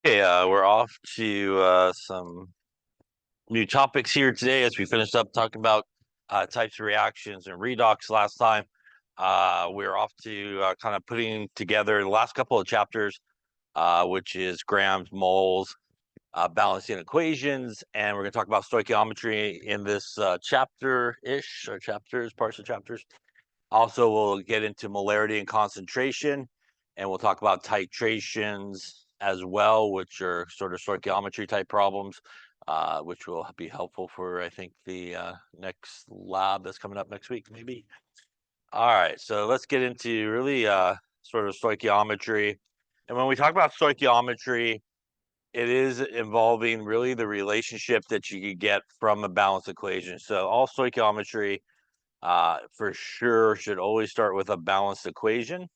Okay, we're off to some new topics here today as we finished up talking about types of reactions and redox last time. We're off to kind of putting together the last couple of chapters, which is grams, moles, balancing equations, and we're going to talk about stoichiometry in this chapter-ish, or chapters, parts of chapters. Also, we'll get into molarity and concentration, and we'll talk about titrations as well, which are sort of stoichiometry type problems, which will be helpful for, I think, the next lab that's coming up next week, maybe. All right, so let's get into really sort of stoichiometry. And when we talk about stoichiometry, it is involving really the relationship that you could get from a balanced equation. So all stoichiometry for sure should always start with a balanced equation.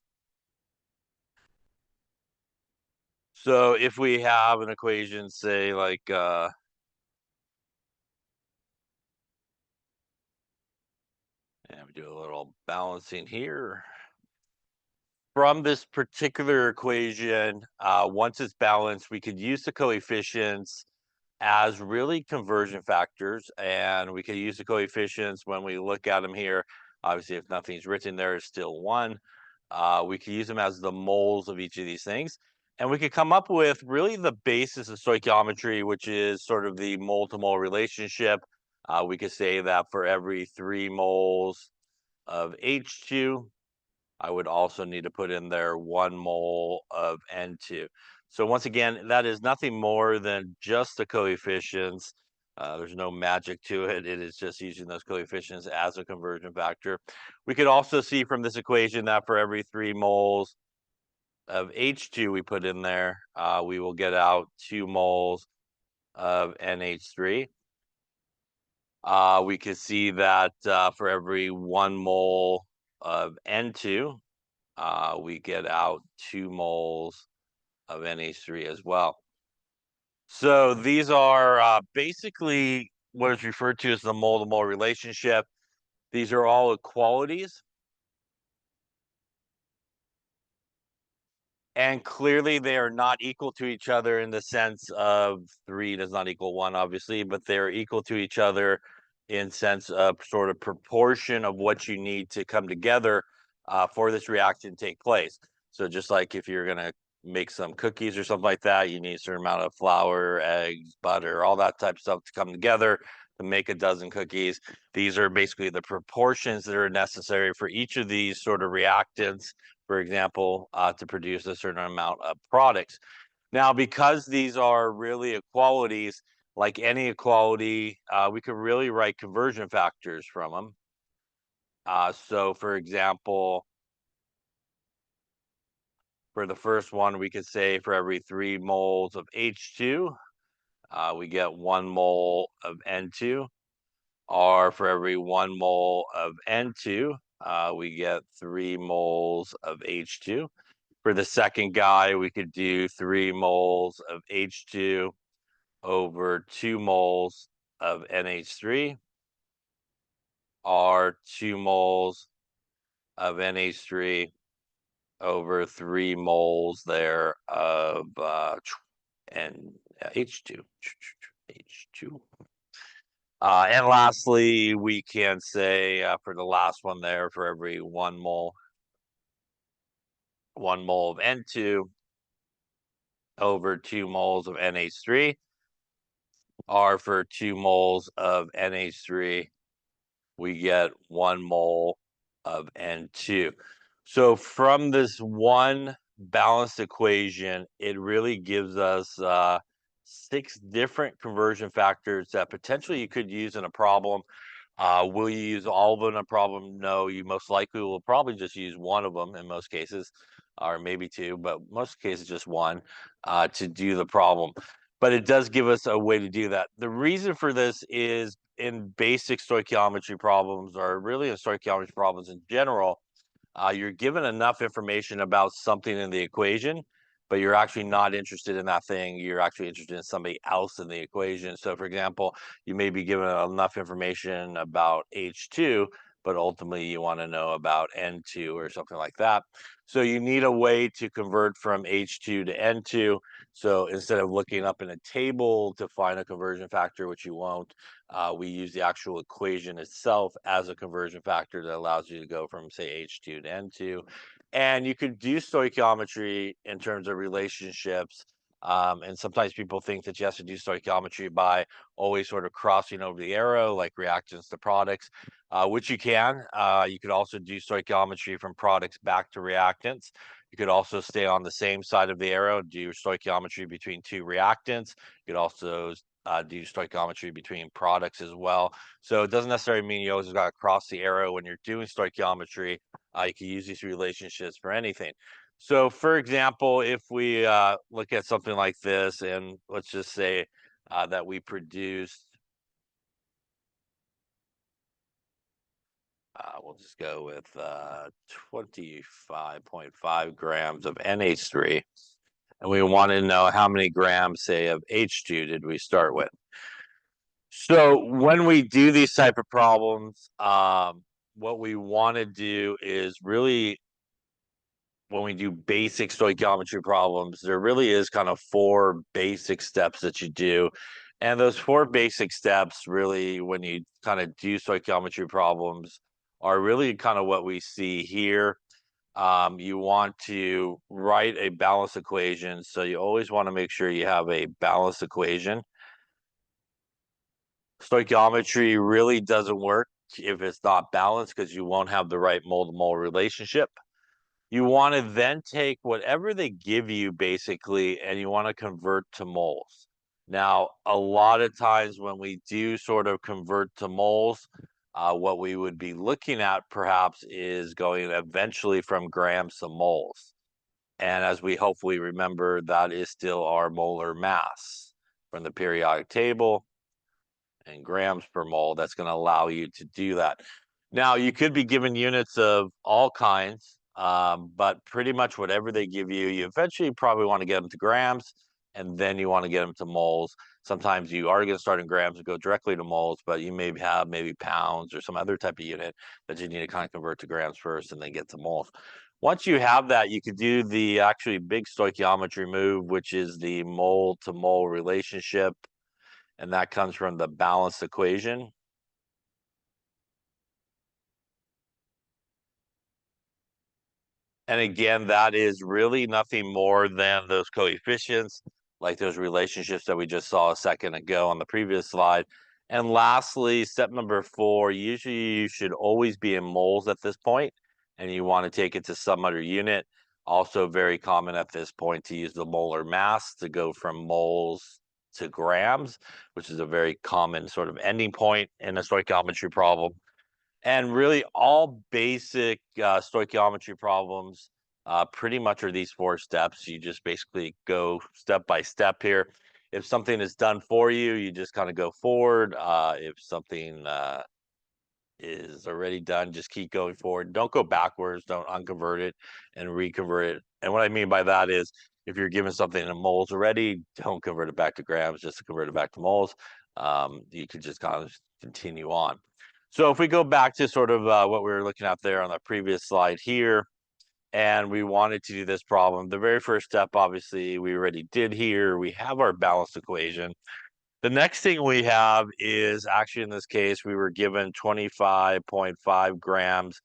So if we have an equation, say like, and we do a little balancing here. From this particular equation, once it's balanced, we could use the coefficients as really conversion factors, and we could use the coefficients when we look at them here. Obviously, if nothing's written there, it's still 1. We could use them as the moles of each of these things. And we could come up with really the basis of stoichiometry, which is sort of the mole-to-mole relationship. We could say that for every 3 moles of H2, I would also need to put in there 1 mole of N2. So once again, that is nothing more than just the coefficients. There's no magic to it. It is just using those coefficients as a conversion factor. We could also see from this equation that for every 3 moles of H2 we put in there, we will get out 2 moles of NH3. We could see that for every 1 mole of N2, we get out 2 moles of NH3 as well. So these are basically what is referred to as the mole-to-mole relationship. These are all equalities. And clearly they are not equal to each other in the sense of 3 does not equal 1, obviously, but they're equal to each other in sense of sort of proportion of what you need to come together for this reaction to take place. So just like if you're going to make some cookies or something like that, you need a certain amount of flour, eggs, butter, all that type of stuff to come together to make a dozen cookies. These are basically the proportions that are necessary for each of these sort of reactants, for example, to produce a certain amount of products. Now, because these are really equalities, like any equality, we could really write conversion factors from them. So, for example, for the first one, we could say for every 3 moles of H2, we get 1 mole of N2. Or for every 1 mole of N2, we get 3 moles of H2. For the second guy, we could do 3 moles of H2 over 2 moles of NH3, or 2 moles of NH3 over 3 moles there of H2. H2. And lastly, we can say for the last one there, for every 1 mole of N2 over 2 moles of NH3, or for 2 moles of NH3, we get 1 mole of N2. So from this one balanced equation, it really gives us 6 different conversion factors that potentially you could use in a problem. Will you use all of them in a problem? No, you most likely will probably just use one of them in most cases, or maybe 2, but most cases just 1 to do the problem. But it does give us a way to do that. The reason for this is in basic stoichiometry problems, or really in stoichiometry problems in general, you're given enough information about something in the equation, but you're actually not interested in that thing. You're actually interested in somebody else in the equation. So, for example, you may be given enough information about H2, but ultimately you want to know about N2 or something like that. So you need a way to convert from H2 to N2. So instead of looking up in a table to find a conversion factor, which you won't, we use the actual equation itself as a conversion factor that allows you to go from, say, H2 to N2. And you could do stoichiometry in terms of relationships. And sometimes people think that you have to do stoichiometry by always sort of crossing over the arrow, like reactants to products, which you can. You could also do stoichiometry from products back to reactants. You could also stay on the same side of the arrow, do stoichiometry between two reactants. You could also do stoichiometry between products as well. So it doesn't necessarily mean you always got to cross the arrow when you're doing stoichiometry. You can use these relationships for anything. So, for example, if we look at something like this, and let's just say that we produced, we'll just go with 25.5 grams of NH3, and we want to know how many grams, say, of H2 did we start with. So when we do these type of problems, what we want to do is really, when we do basic stoichiometry problems, there really is kind of 4 basic steps that you do. And those 4 basic steps, really, when you kind of do stoichiometry problems, are really kind of what we see here. You want to write a balanced equation. So you always want to make sure you have a balanced equation. Stoichiometry really doesn't work if it's not balanced, because you won't have the right mole-to-mole relationship. You want to then take whatever they give you, basically, and you want to convert to moles. Now, a lot of times when we do sort of convert to moles, what we would be looking at perhaps is going eventually from grams to moles. And as we hopefully remember, that is still our molar mass from the periodic table, and grams per mole. That's going to allow you to do that. Now, you could be given units of all kinds, but pretty much whatever they give you, you eventually probably want to get them to grams, and then you want to get them to moles. Sometimes you are going to start in grams and go directly to moles, but you may have maybe pounds or some other type of unit that you need to kind of convert to grams first and then get to moles. Once you have that, you could do the actually big stoichiometry move, which is the mole to mole relationship, and that comes from the balanced equation. And again, that is really nothing more than those coefficients, like those relationships that we just saw a second ago on the previous slide. And lastly, step number 4, usually you should always be in moles at this point, and you want to take it to some other unit. Also very common at this point to use the molar mass to go from moles to grams, which is a very common sort of ending point in a stoichiometry problem. And really, all basic stoichiometry problems pretty much are these 4 steps. You just basically go step by step here. If something is done for you, you just kind of go forward. If something is already done, just keep going forward. Don't go backwards. Don't unconvert it and reconvert it. And what I mean by that is, if you're given something in moles already, don't convert it back to grams, just to convert it back to moles. You could just kind of continue on. So if we go back to sort of what we were looking at there on the previous slide here, and we wanted to do this problem, the very first step, obviously, we already did here. We have our balanced equation. The next thing we have is, actually, in this case, we were given 25.5 grams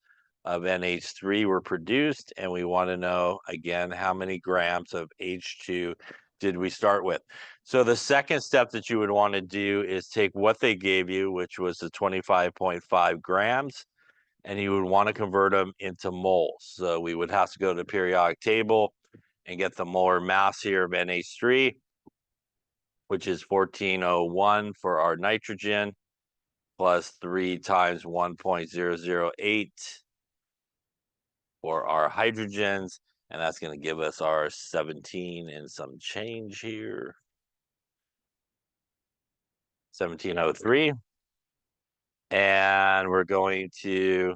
of NH3 were produced, and we want to know, again, how many grams of H2 did we start with. So the second step that you would want to do is take what they gave you, which was the 25.5 grams, and you would want to convert them into moles. So we would have to go to the periodic table and get the molar mass here of NH3, which is 1401 for our nitrogen, plus 3 times 1.008 for our hydrogens, and that's going to give us our 17 and some change here. 1703. And we're going to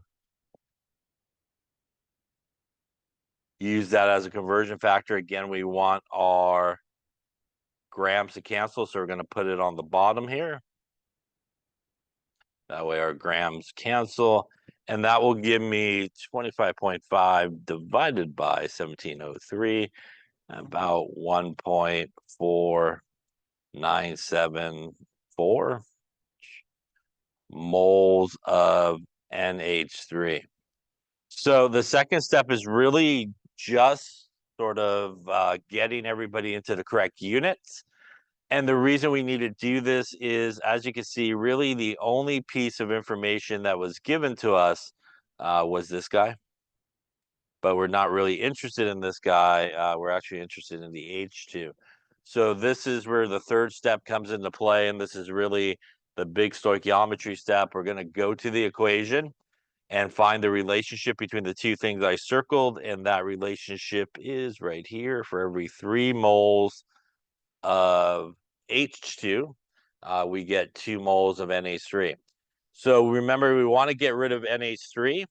use that as a conversion factor. Again, we want our grams to cancel, so we're going to put it on the bottom here. That way our grams cancel. And that will give me 25.5 divided by 1703, about 1.4974 moles of NH3. So the second step is really just sort of getting everybody into the correct units. And the reason we need to do this is, as you can see, really the only piece of information that was given to us was this guy. But we're not really interested in this guy. We're actually interested in the H2. So this is where the third step comes into play, and this is really the big stoichiometry step. We're going to go to the equation and find the relationship between the two things I circled, and that relationship is right here. For every 3 moles of H2, we get 2 moles of NH3. So remember, we want to get rid of NH3.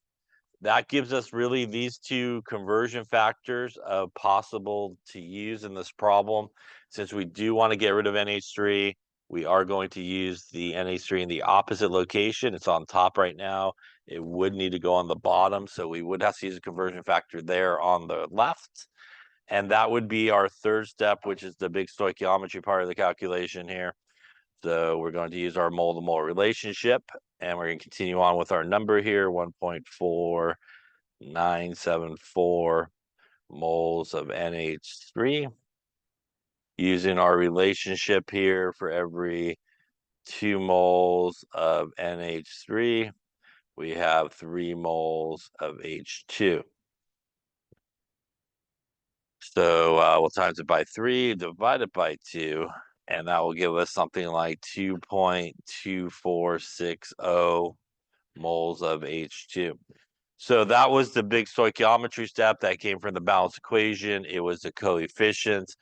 That gives us really these two conversion factors possible to use in this problem. Since we do want to get rid of NH3, we are going to use the NH3 in the opposite location. It's on top right now. It would need to go on the bottom, so we would have to use a conversion factor there on the left. And that would be our third step, which is the big stoichiometry part of the calculation here. So we're going to use our mole-to-mole relationship, and we're going to continue on with our number here, 1.4974 moles of NH3. Using our relationship here, for every 2 moles of NH3, we have 3 moles of H2. So we'll times it by 3, divide it by 2, and that will give us something like 2.2460 moles of H2. So that was the big stoichiometry step that came from the balanced equation. It was the coefficients.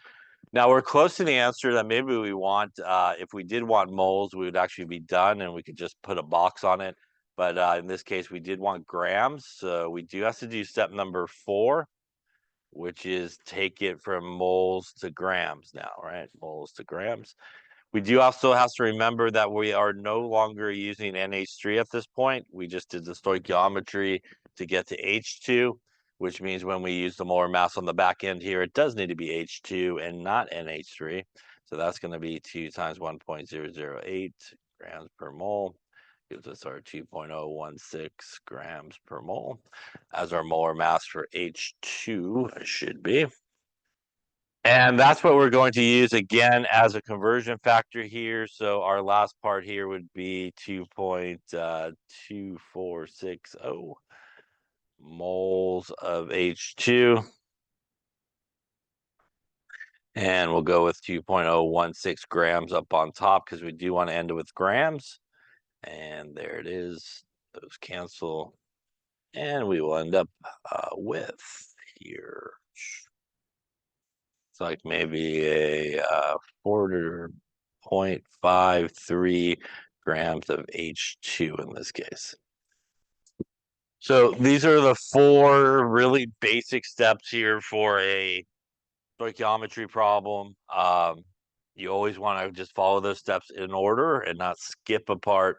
Now we're close to the answer that maybe we want. If we did want moles, we would actually be done and we could just put a box on it. But in this case, we did want grams. So we do have to do step number 4, which is take it from moles to grams now, right? Moles to grams. We do also have to remember that we are no longer using NH3 at this point. We just did the stoichiometry to get to H2, which means when we use the molar mass on the back end here, it does need to be H2 and not NH3. So that's going to be 2 times 1.008 grams per mole. Gives us our 2.016 grams per mole as our molar mass for H2 should be. And that's what we're going to use again as a conversion factor here. So our last part here would be 2.2460 moles of H2. And we'll go with 2.016 grams up on top because we do want to end it with grams. And there it is. Those cancel. And we will end up with here. It's like maybe a 4.53 grams of H2 in this case. So these are the 4 really basic steps here for a stoichiometry problem. You always want to just follow those steps in order and not skip a part.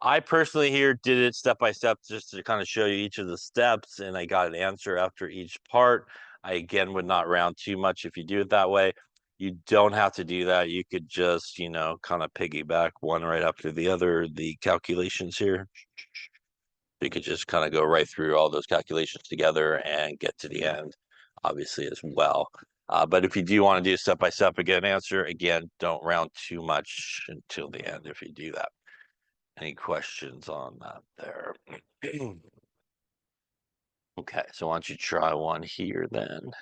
I personally here did it step by step just to kind of show you each of the steps, and I got an answer after each part. I again would not round too much if you do it that way. You don't have to do that. You could just, kind of piggyback one right after the other, the calculations here. You could just kind of go right through all those calculations together and get to the end, obviously, as well. But if you do want to do step by step and get an answer, again, don't round too much until the end if you do that. Any questions on that there? Okay, so why don't you try one here then? Let's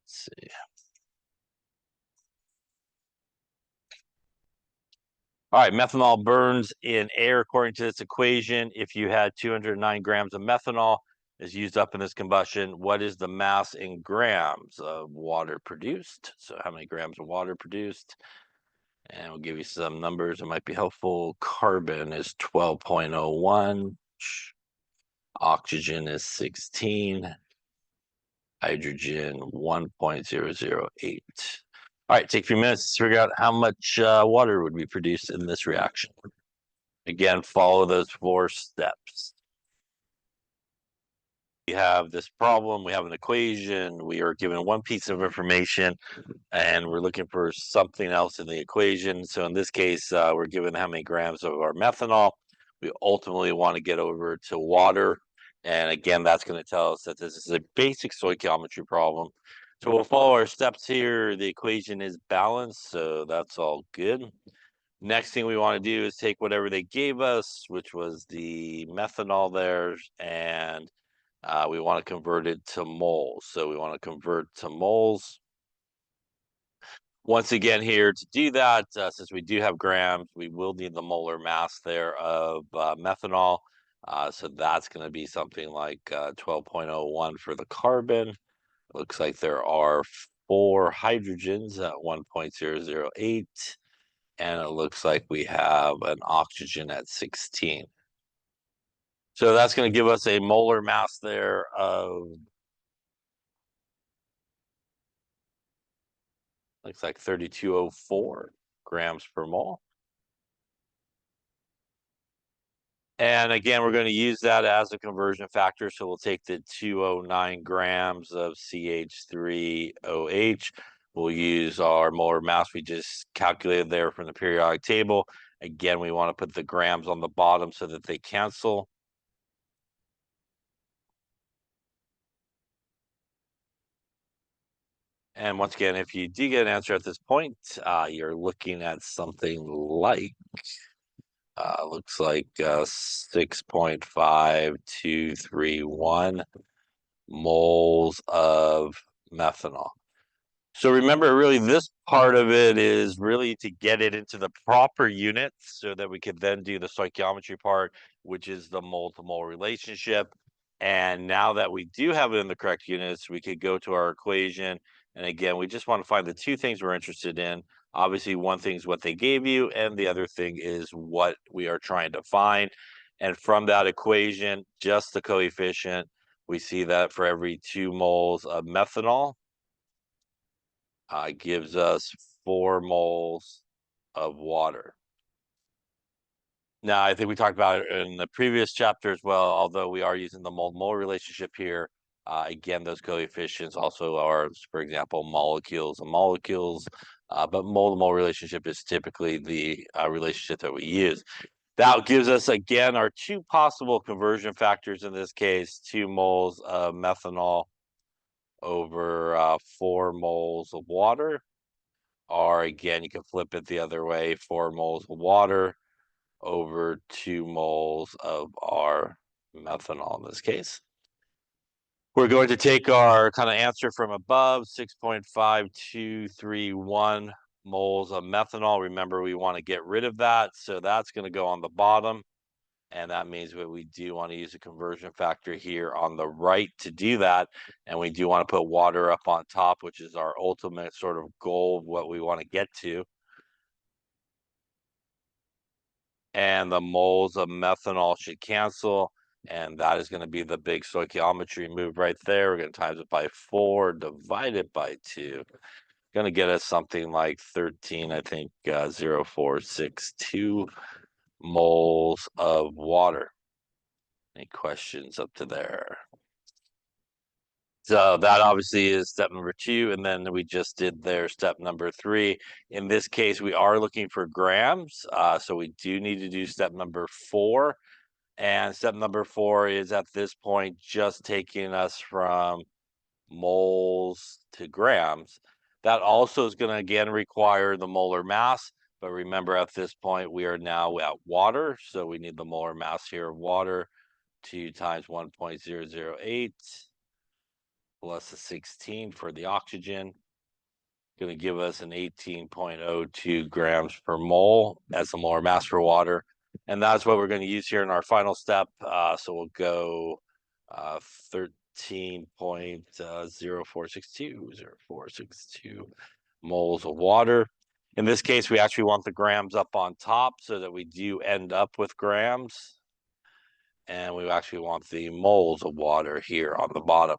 see. All right, methanol burns in air according to this equation. If you had 209 grams of methanol is used up in this combustion, what is the mass in grams of water produced? So how many grams of water produced? And we'll give you some numbers that might be helpful. Carbon is 12.01. Oxygen is 16. Hydrogen 1.008. All right, take a few minutes to figure out how much water would be produced in this reaction. Again, follow those 4 steps. have this problem, we have an equation, we are given one piece of information, and we're looking for something else in the equation. So in this case, we're given how many grams of our methanol. We ultimately want to get over to water. And again, that's going to tell us that this is a basic stoichiometry problem. So we'll follow our steps here. The equation is balanced, so that's all good. Next thing we want to do is take whatever they gave us, which was the methanol there, and we want to convert it to moles. So we want to convert to moles. Once again here to do that, since we do have grams, we will need the molar mass there of methanol. So that's going to be something like 12.01 for the carbon. Looks like there are 4 hydrogens at 1.008. And it looks like we have an oxygen at 16. So that's going to give us a molar mass there of, looks like 3204 grams per mole. And again, we're going to use that as a conversion factor. So we'll take the 209 grams of CH3OH. We'll use our molar mass we just calculated there from the periodic table. Again, we want to put the grams on the bottom so that they cancel. And once again, if you do get an answer at this point, you're looking at something like, looks like 6.5231 moles of methanol. So remember, really, this part of it is really to get it into the proper units so that we could then do the stoichiometry part, which is the mole to mole relationship. And now that we do have it in the correct units, we could go to our equation. And again, we just want to find the 2 things we're interested in. Obviously, one thing is what they gave you, and the other thing is what we are trying to find. And from that equation, just the coefficient, we see that for every 2 moles of methanol, gives us 4 moles of water. Now, I think we talked about it in the previous chapter as well, although we are using the mole-mole relationship here. Again, those coefficients also are, for example, molecules and molecules, but mole-to-mole relationship is typically the relationship that we use. That gives us, again, our 2 possible conversion factors in this case, 2 moles of methanol over 4 moles of water. Or again, you can flip it the other way, 4 moles of water over 2 moles of our methanol in this case. We're going to take our kind of answer from above, 6.5231 moles of methanol. Remember, we want to get rid of that, so that's going to go on the bottom. And that means that we do want to use a conversion factor here on the right to do that. And we do want to put water up on top, which is our ultimate sort of goal of what we want to get to. And the moles of methanol should cancel. And that is going to be the big stoichiometry move right there. We're going to times it by 4, divide it by 2. Going to get us something like 13, I think, 0.462 moles of water. Any questions up to there? So that obviously is step number 2, and then we just did there step number 3. In this case, we are looking for grams, so we do need to do step number 4. And step number 4 is at this point just taking us from moles to grams. That also is going to again require the molar mass, but remember at this point we are now at water, so we need the molar mass here of water, 2 times 1.008 plus a 16 for the oxygen, going to give us an 18.02 grams per mole as the molar mass for water. And that's what we're going to use here in our final step. So we'll go 13.0462 moles of water. In this case, we actually want the grams up on top so that we do end up with grams. And we actually want the moles of water here on the bottom.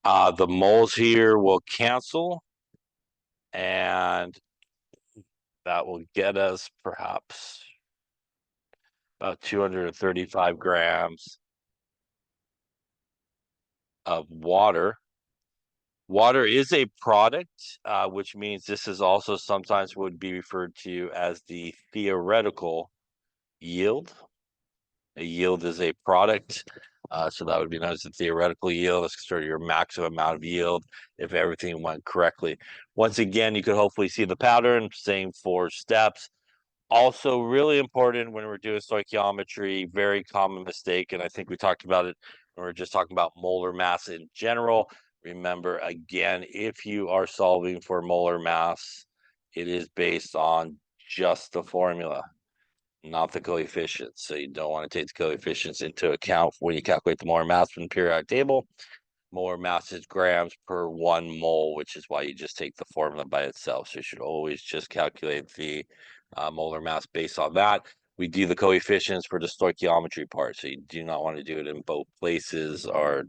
The moles here will cancel, and that will get us perhaps about 235 grams of water. Water is a product, which means this is also sometimes would be referred to as the theoretical yield. A yield is a product, so that would be known as the theoretical yield. That's sort of your maximum amount of yield if everything went correctly. Once again, you could hopefully see the pattern, same 4 steps. Also really important when we're doing stoichiometry, very common mistake, and I think we talked about it when we are just talking about molar mass in general. Remember, again, if you are solving for molar mass, it is based on just the formula, not the coefficients. So you don't want to take the coefficients into account when you calculate the molar mass from the periodic table. Molar mass is grams per 1 mole, which is why you just take the formula by itself. So you should always just calculate the molar mass based on that. We do the coefficients for the stoichiometry part. So you do not want to do it in both places or,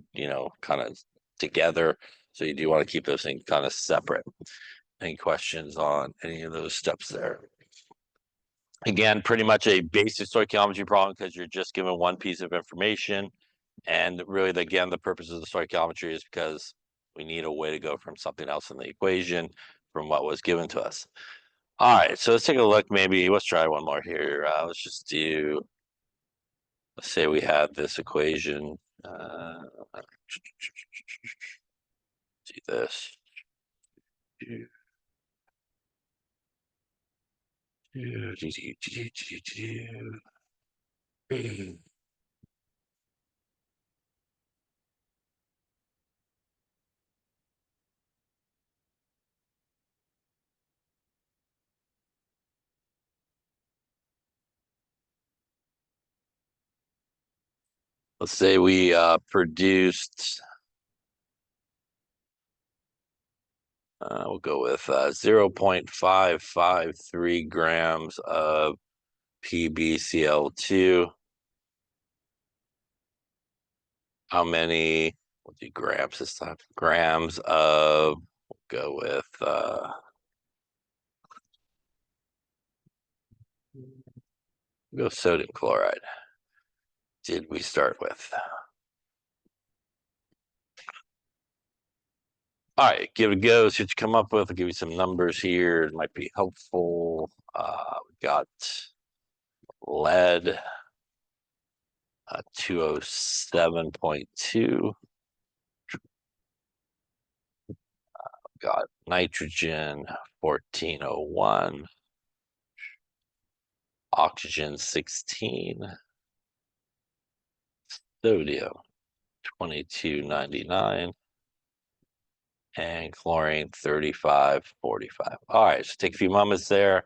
kind of together. So you do want to keep those things kind of separate. Any questions on any of those steps there? Again, pretty much a basic stoichiometry problem because you're just given one piece of information. And really, again, the purpose of the stoichiometry is because we need a way to go from something else in the equation from what was given to us. All right, so let's take a look. Maybe let's try one more here. Let's say we had this equation. See this. Let's say we produced, we'll go with 0.553 grams of PbCl2. How many, we'll do grams this time, grams of, we'll go with, go sodium chloride did we start with? All right, give it a go. See what you come up with. I'll give you some numbers here. It might be helpful. We got lead, 207.2. Got nitrogen, 1401. Oxygen, 16. Sodium, 2299. And chlorine, 3545. All right, so take a few moments there.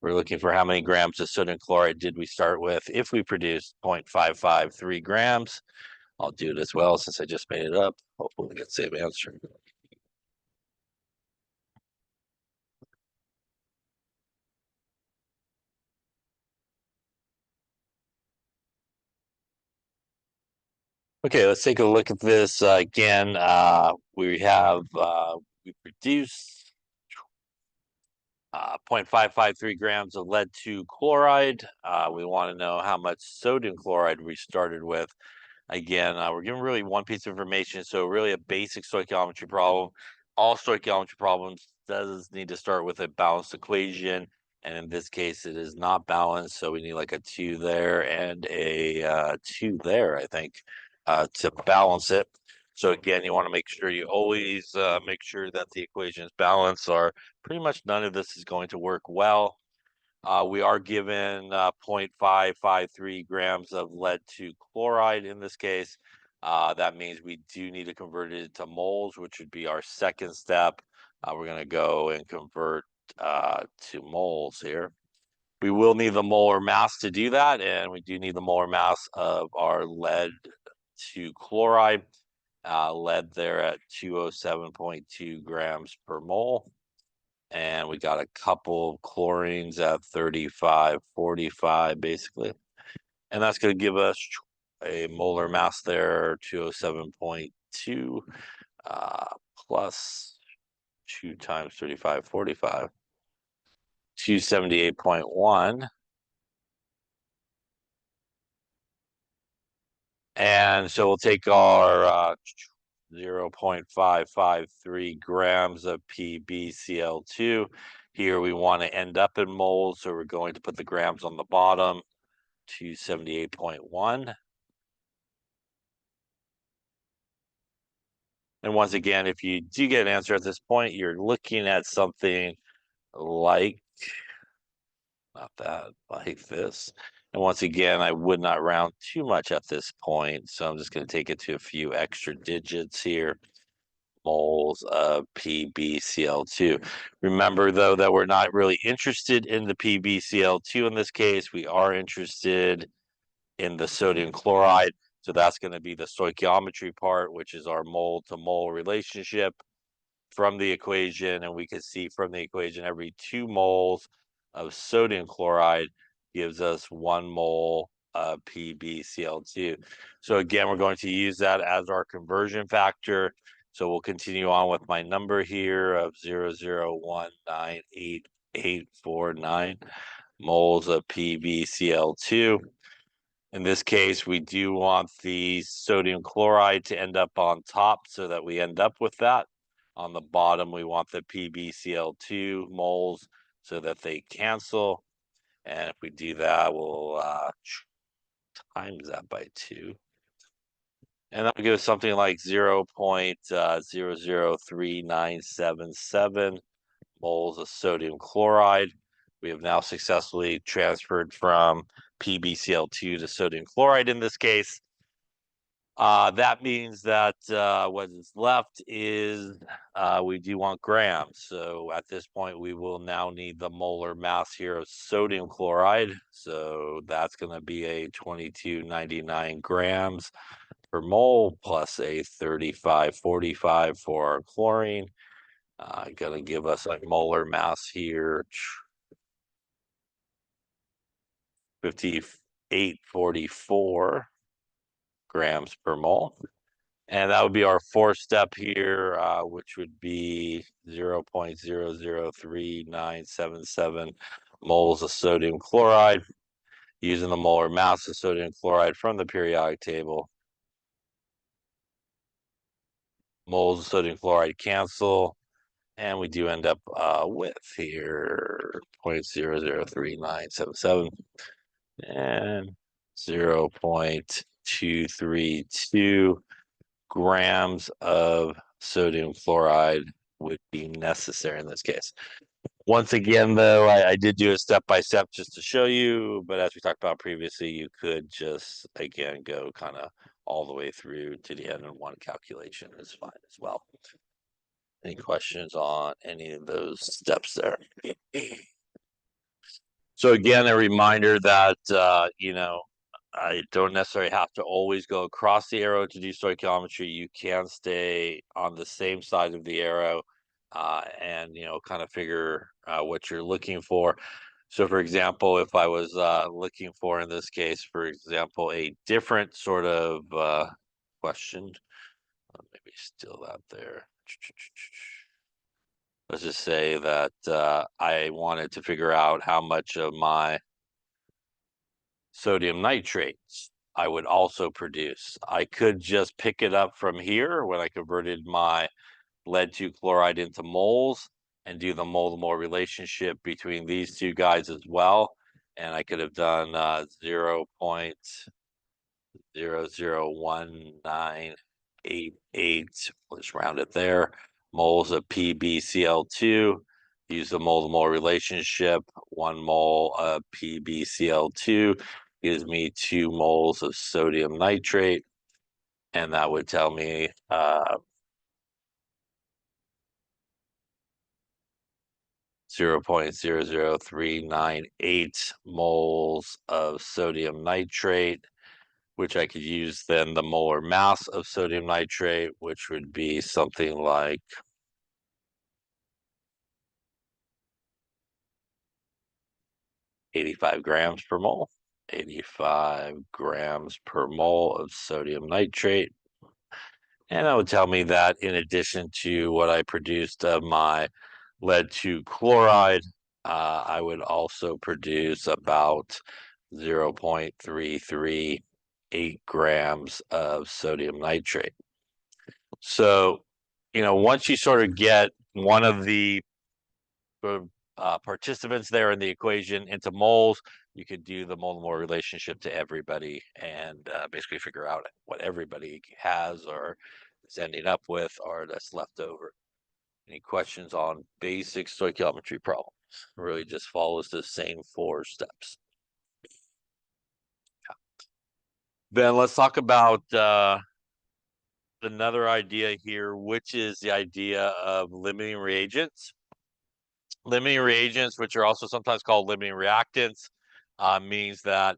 We're looking for how many grams of sodium chloride did we start with if we produced 0.553 grams. I'll do it as well since I just made it up. Hopefully we get the same answer. Okay, let's take a look at this again. We produce 0.553 grams of lead 2 chloride. We want to know how much sodium chloride we started with. Again, we're given really one piece of information, so really a basic stoichiometry problem. All stoichiometry problems does need to start with a balanced equation, and in this case, it is not balanced, so we need like a 2 there and a 2 there, I think, to balance it. So again, you want to make sure you always make sure that the equation is balanced, or pretty much none of this is going to work well. We are given 0.553 grams of lead 2 chloride in this case. That means we do need to convert it to moles, which would be our second step. We're going to go and convert to moles here. We will need the molar mass to do that, and we do need the molar mass of our lead 2 chloride. Lead there at 207.2 grams per mole. And we got a couple of chlorines at 3545 basically. And that's going to give us a molar mass there, 207.2 plus 2 times 3545, 278.1. And so we'll take our 0.553 grams of PbCl2. Here we want to end up in moles, so we're going to put the grams on the bottom, 278.1. And once again, if you do get an answer at this point, you're looking at something like, not that, like this. And once again, I would not round too much at this point, so I'm just going to take it to a few extra digits here. Moles of PbCl2. Remember, though, that we're not really interested in the PbCl2 in this case. We are interested in the sodium chloride. So that's going to be the stoichiometry part, which is our mole to mole relationship from the equation. And we can see from the equation every 2 moles of sodium chloride gives us 1 mole of PbCl2. So again, we're going to use that as our conversion factor. So we'll continue on with my number here of 0.0198849 moles of PbCl2. In this case, we do want the sodium chloride to end up on top so that we end up with that. On the bottom, we want the PbCl2 moles so that they cancel. And if we do that, we'll times that by 2. And that'll give us something like 0.003977 moles of sodium chloride. We have now successfully transferred from PbCl2 to sodium chloride in this case. That means that what is left is we do want grams. So at this point, we will now need the molar mass here of sodium chloride. So that's going to be a 2299 grams per mole plus a 3545 for our chlorine. Going to give us a molar mass here, 5844 grams per mole. And that would be our 4th step here, which would be 0.003977 moles of sodium chloride, using the molar mass of sodium chloride from the periodic table. Moles of sodium chloride cancel, and we do end up with here 0.003977 and 0.232 grams of sodium chloride would be necessary in this case. Once again, though, I did do a step-by-step just to show you, but as we talked about previously, you could just, again, go kind of all the way through to the end, and one calculation is fine as well. Any questions on any of those steps there? So again, a reminder that, I don't necessarily have to always go across the arrow to do stoichiometry. You can stay on the same side of the arrow and, kind of figure what you're looking for. So for example, if I was looking for, in this case, for example, a different sort of question, maybe steal that there. Let's just say that I wanted to figure out how much of my sodium nitrates I would also produce. I could just pick it up from here when I converted my lead 2 chloride into moles and do the mole to mole relationship between these two guys as well. And I could have done 0.001988, let's round it there, moles of PbCl2. Use the mole to mole relationship. 1 mole of PbCl2 gives me 2 moles of sodium nitrate, and that would tell me 0.00398 moles of sodium nitrate, which I could use then the molar mass of sodium nitrate, which would be something like 85 grams per mole. 85 grams per mole of sodium nitrate. And that would tell me that in addition to what I produced of my lead 2 chloride, I would also produce about 0.338 grams of sodium nitrate. So, once you sort of get one of the sort of participants there in the equation into moles, you could do the mole-to-mole relationship to everybody and basically figure out what everybody has or is ending up with or that's left over. Any questions on basic stoichiometry problems? It really just follows the same 4 steps. Then let's talk about another idea here, which is the idea of limiting reagents. Limiting reagents, which are also sometimes called limiting reactants, means that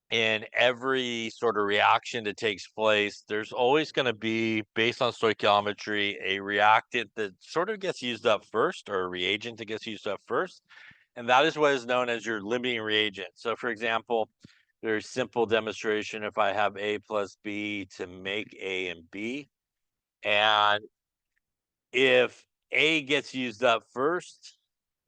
in every sort of reaction that takes place, there's always going to be, based on stoichiometry, a reactant that sort of gets used up first, or a reagent that gets used up first. And that is what is known as your limiting reagent. So for example, very simple demonstration, if I have A plus B to make A and B, and if A gets used up first,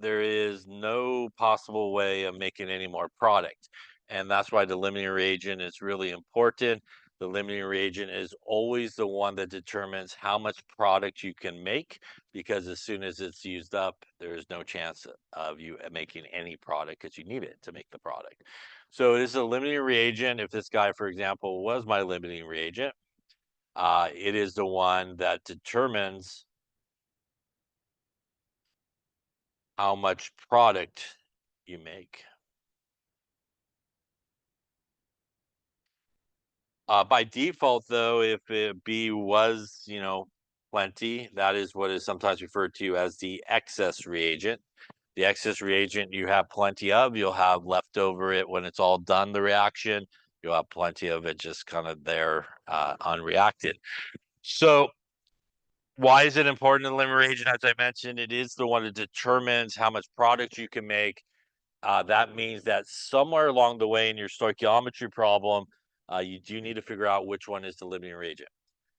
there is no possible way of making any more product. And that's why the limiting reagent is really important. The limiting reagent is always the one that determines how much product you can make, because as soon as it's used up, there is no chance of you making any product because you need it to make the product. So it is a limiting reagent. If this guy, for example, was my limiting reagent, it is the one that determines how much product you make. By default, though, if B was, plenty, that is what is sometimes referred to as the excess reagent. The excess reagent you have plenty of, you'll have left over it when it's all done, the reaction. You'll have plenty of it just kind of there unreacted. So why is it important to limit reagent? As I mentioned, it is the one that determines how much product you can make. That means that somewhere along the way in your stoichiometry problem, you do need to figure out which one is the limiting reagent.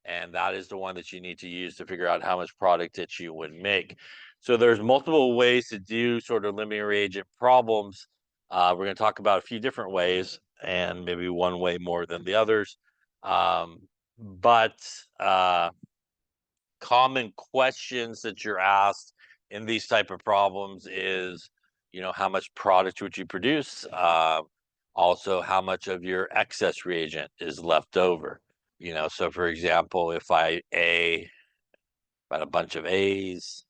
And that is the one that you need to use to figure out how much product that you would make. So there's multiple ways to do sort of limiting reagent problems. We're going to talk about a few different ways, and maybe one way more than the others. But common questions that you're asked in these type of problems is, how much product would you produce? Also, how much of your excess reagent is left over? So for example, if I about a bunch of A's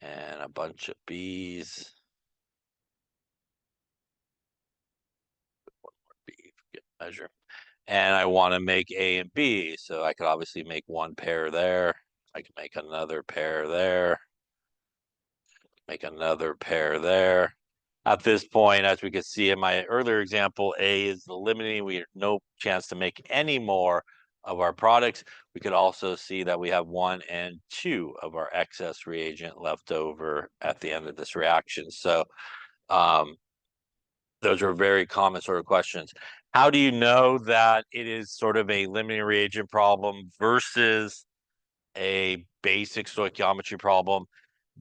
and a bunch of B's, B, forget measure, and I want to make A and B, so I could obviously make one pair there. I can make another pair there. Make another pair there. At this point, as we could see in my earlier example, A is limiting. We have no chance to make any more of our products. We could also see that we have 1 and 2 of our excess reagent left over at the end of this reaction. So those are very common sort of questions. How do you know that it is sort of a limiting reagent problem versus a basic stoichiometry problem?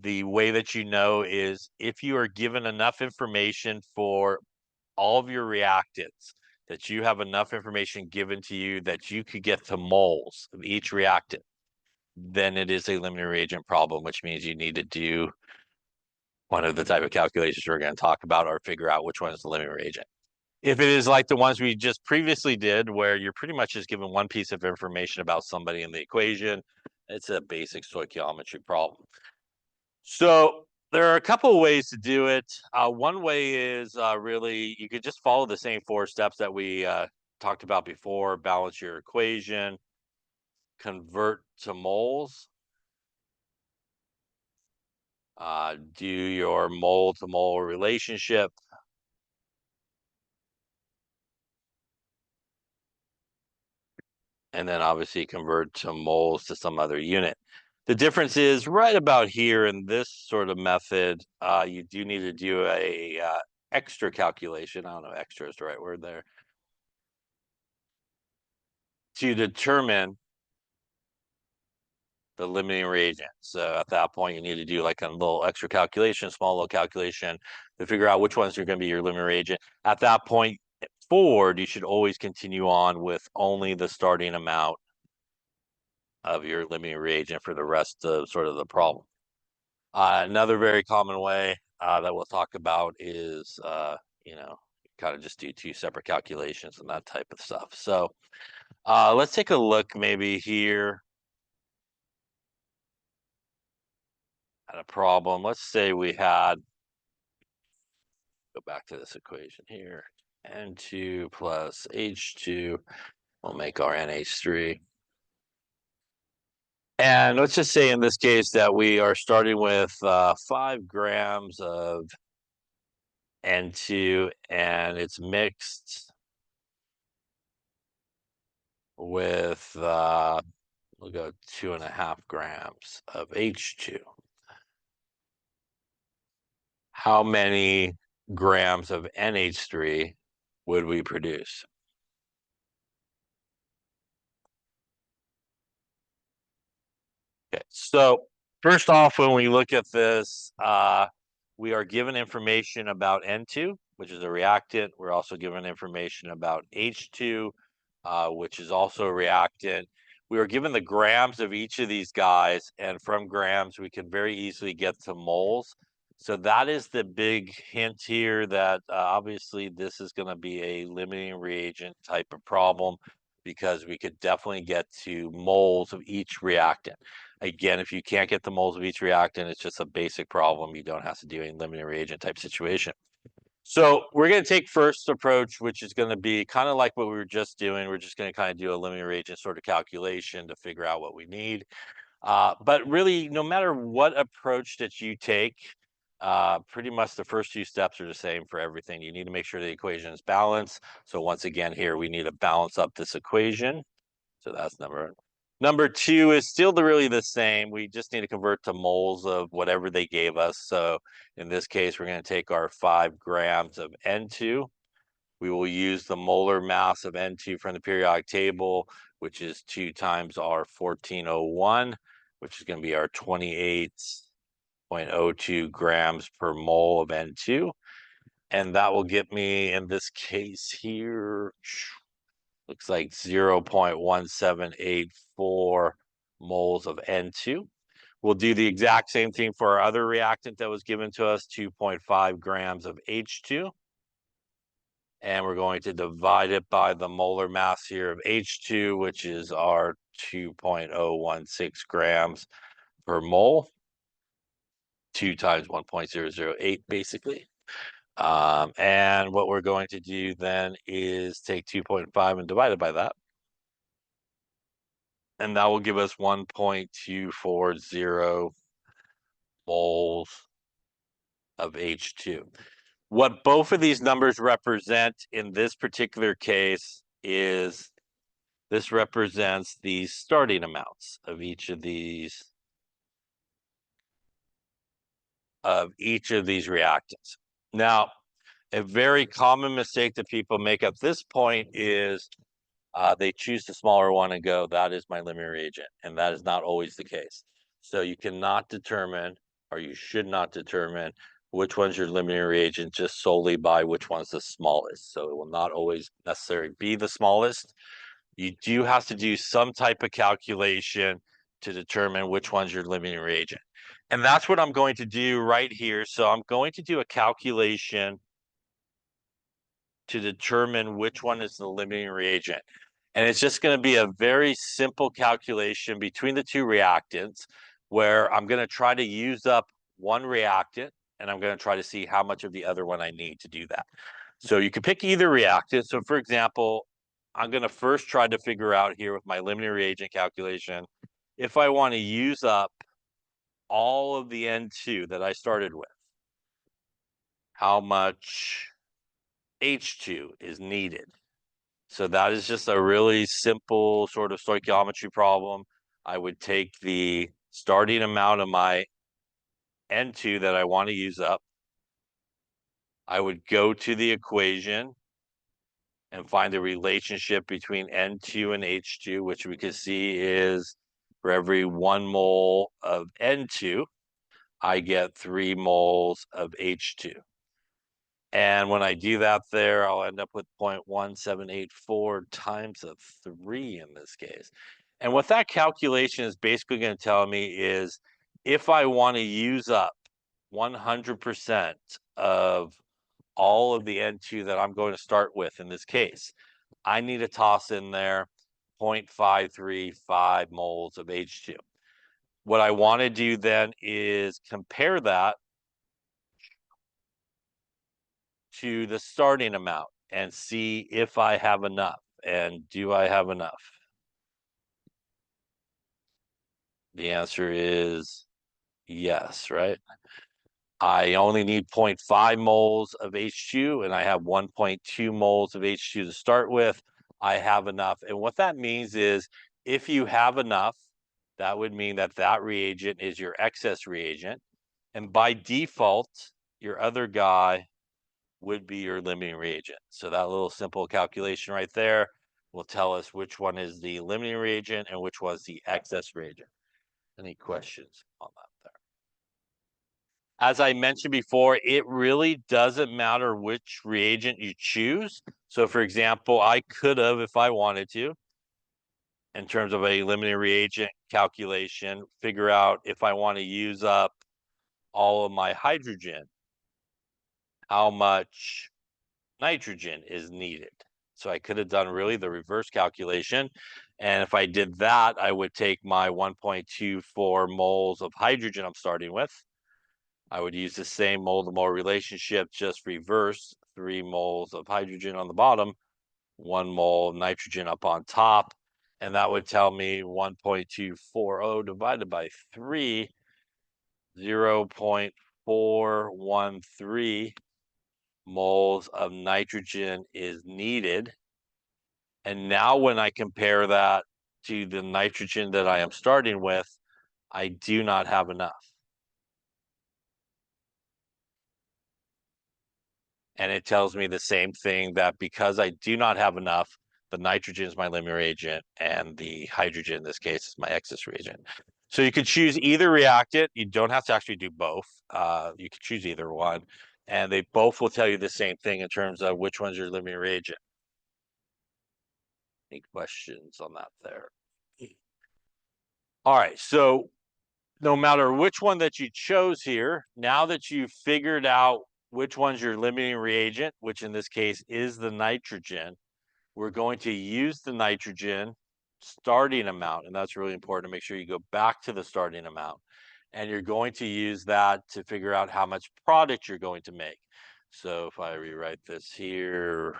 The way that you know is if you are given enough information for all of your reactants, that you have enough information given to you that you could get to moles of each reactant, then it is a limiting reagent problem, which means you need to do one of the type of calculations we're going to talk about or figure out which one is the limiting reagent. If it is like the ones we just previously did, where you're pretty much just given one piece of information about somebody in the equation, it's a basic stoichiometry problem. So there are a couple of ways to do it. One way is really you could just follow the same 4 steps that we talked about before. Balance your equation, convert to moles, do your mole to mole relationship, and then obviously convert to moles to some other unit. The difference is right about here in this sort of method, you do need to do a extra calculation. I don't know, extra is the right word there, to determine the limiting reagent. So at that point, you need to do like a little extra calculation, small little calculation to figure out which ones are going to be your limiting reagent. At that point forward, you should always continue on with only the starting amount of your limiting reagent for the rest of sort of the problem. Another very common way that we'll talk about is, kind of just do two separate calculations and that type of stuff. So let's take a look maybe here at a problem. Let's say we had, go back to this equation here, N2 plus H2 will make our NH3. And let's just say in this case that we are starting with 5 grams of N2 and it's mixed with, we'll go 2.5 grams of H2. How many grams of NH3 would we produce? Okay, so first off, when we look at this, we are given information about N2, which is a reactant. We're also given information about H2, which is also a reactant. We are given the grams of each of these guys, and from grams, we can very easily get to moles. So that is the big hint here that obviously this is going to be a limiting reagent type of problem because we could definitely get to moles of each reactant. Again, if you can't get the moles of each reactant, it's just a basic problem. You don't have to do a limiting reagent type situation. So we're going to take first approach, which is going to be kind of like what we were just doing. We're just going to kind of do a limiting reagent sort of calculation to figure out what we need. But really, no matter what approach that you take, pretty much the first two steps are the same for everything. You need to make sure the equation is balanced. So once again, here we need to balance up this equation. So that's number one. Number two is still really the same. We just need to convert to moles of whatever they gave us. So in this case, we're going to take our 5 grams of N2. We will use the molar mass of N2 from the periodic table, which is 2 times our 1401, which is going to be our 28.02 grams per mole of N2. And that will get me, in this case here, looks like 0.1784 moles of N2. We'll do the exact same thing for our other reactant that was given to us, 2.5 grams of H2. And we're going to divide it by the molar mass here of H2, which is our 2.016 grams per mole, 2 times 1.008 basically. And what we're going to do then is take 2.5 and divide it by that. And that will give us 1.240 moles of H2. What both of these numbers represent in this particular case is this represents the starting amounts of each of these reactants. Now, a very common mistake that people make at this point is they choose the smaller one and go, that is my limiting reagent. And that is not always the case. So you cannot determine, or you should not determine, which one's your limiting reagent just solely by which one's the smallest. So it will not always necessarily be the smallest. You do have to do some type of calculation to determine which one's your limiting reagent. And that's what I'm going to do right here. So I'm going to do a calculation to determine which one is the limiting reagent. And it's just going to be a very simple calculation between the two reactants where I'm going to try to use up one reactant and I'm going to try to see how much of the other one I need to do that. So you can pick either reactant. So for example, I'm going to first try to figure out here with my limiting reagent calculation, if I want to use up all of the N2 that I started with, how much H2 is needed. So that is just a really simple sort of stoichiometry problem. I would take the starting amount of my N2 that I want to use up. I would go to the equation and find the relationship between N2 and H2, which we can see is for every 1 mole of N2, I get 3 moles of H2. And when I do that there, I'll end up with 0.1784 times a 3 in this case. And what that calculation is basically going to tell me is if I want to use up 100% of all of the N2 that I'm going to start with in this case, I need to toss in there 0.535 moles of H2. What I want to do then is compare that to the starting amount and see if I have enough. And do I have enough? The answer is yes, right? I only need 0.5 moles of H2 and I have 1.2 moles of H2 to start with. I have enough. And what that means is if you have enough, that would mean that that reagent is your excess reagent. And by default, your other guy would be your limiting reagent. So that little simple calculation right there will tell us which one is the limiting reagent and which was the excess reagent. Any questions on that there? As I mentioned before, it really doesn't matter which reagent you choose. So for example, I could have, if I wanted to, in terms of a limiting reagent calculation, figure out if I want to use up all of my hydrogen, how much nitrogen is needed. So I could have done really the reverse calculation. And if I did that, I would take my 1.24 moles of hydrogen I'm starting with. I would use the same mole to mole relationship, just reverse 3 moles of hydrogen on the bottom, 1 mole of nitrogen up on top. And that would tell me 1.240 divided by 3, 0.413 moles of nitrogen is needed. And now when I compare that to the nitrogen that I am starting with, I do not have enough. And it tells me the same thing, that because I do not have enough, the nitrogen is my limiting reagent and the hydrogen in this case is my excess reagent. So you could choose either reactant. You don't have to actually do both. You could choose either one. And they both will tell you the same thing in terms of which one's your limiting reagent. Any questions on that there? All right, so no matter which one that you chose here, now that you've figured out which one's your limiting reagent, which in this case is the nitrogen, we're going to use the nitrogen starting amount, and that's really important to make sure you go back to the starting amount. And you're going to use that to figure out how much product you're going to make. So if I rewrite this here,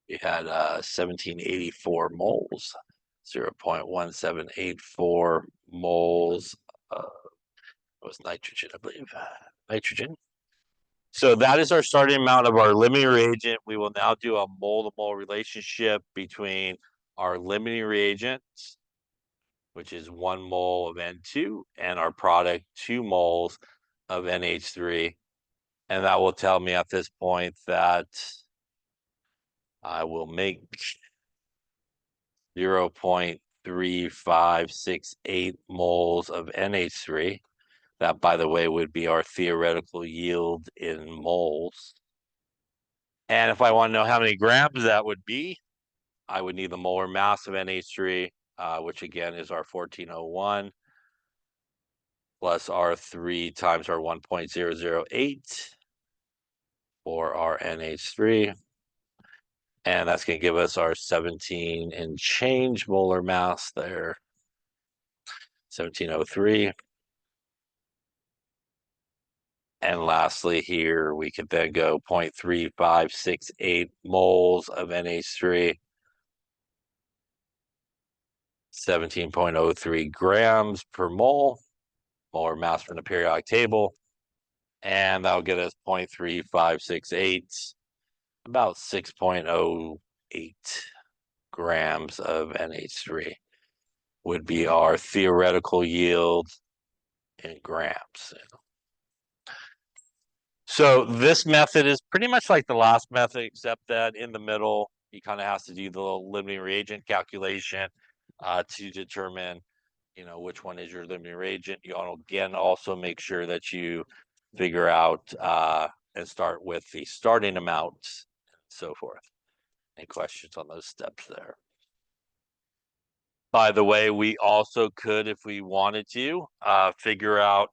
we had 1784 moles, 0.1784 moles. It was nitrogen, I believe. Nitrogen. So that is our starting amount of our limiting reagent. We will now do a mole-to-mole relationship between our limiting reagent, which is 1 mole of N2, and our product, 2 moles of NH3. And that will tell me at this point that I will make 0.3568 moles of NH3. That, by the way, would be our theoretical yield in moles. And if I want to know how many grams that would be, I would need the molar mass of NH3, which again is our 1401, plus R3 times our 1.008 for our NH3. And that's going to give us our 17 and change molar mass there, 1703. And lastly here, we could then go 0.3568 moles of NH3, 17.03 grams per mole, molar mass from the periodic table. And that'll get us 0.3568, about 6.08 grams of NH3 would be our theoretical yield in grams. So this method is pretty much like the last method, except that in the middle, you kind of have to do the little limiting reagent calculation to determine which one is your limiting reagent. You want to, again, also make sure that you figure out and start with the starting amount, and so forth. Any questions on those steps there? By the way, we also could, if we wanted to, figure out